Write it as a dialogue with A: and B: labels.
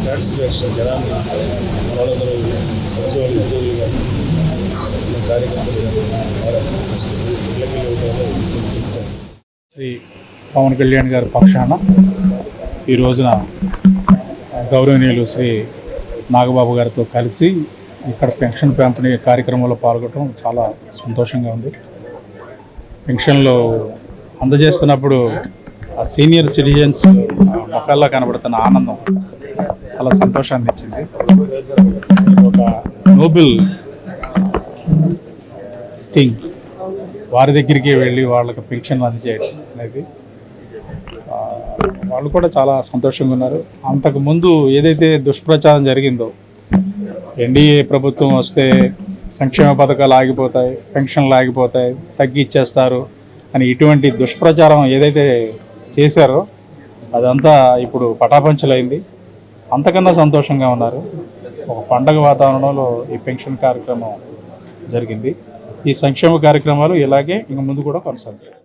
A: Satisfaction జనాన్ని వాళ్ళందరూ సచివాలయ ఉద్యోగులుగా కార్యకర్తలుగా
B: శ్రీ పవన్ కళ్యాణ్ గారి పక్షాన ఈ రోజున గౌరవనీయులు శ్రీ నాగబాబు గారితో కలిసి ఇక్కడ పెన్షన్ పంపిణీ కార్యక్రమంలో పాల్గొనడం చాలా సంతోషంగా ఉంది. పెన్షన్లు అందజేస్తున్నప్పుడు ఆ సీనియర్ సిటిజన్స్ మొక్కల్లో కనబడుతున్న ఆనందం చాలా సంతోషాన్ని ఇచ్చింది. ఒక నోబెల్ థింగ్ వారి దగ్గరికి వెళ్ళి వాళ్ళకి పెన్షన్ అందజేయడం అనేది వాళ్ళు కూడా చాలా సంతోషంగా ఉన్నారు. అంతకుముందు ఏదైతే దుష్ప్రచారం జరిగిందో ఎన్డీఏ ప్రభుత్వం వస్తే సంక్షేమ పథకాలు ఆగిపోతాయి, పెన్షన్లు ఆగిపోతాయి, తగ్గిచ్చేస్తారు అని ఇటువంటి దుష్ప్రచారం ఏదైతే చేశారో అదంతా ఇప్పుడు పటాపంచలైంది. అంతకన్నా సంతోషంగా ఉన్నారు. ఒక పండగ వాతావరణంలో ఈ పెన్షన్ కార్యక్రమం జరిగింది. ఈ సంక్షేమ కార్యక్రమాలు ఇలాగే ఇంక ముందు కూడా కొనసాగుతాయి.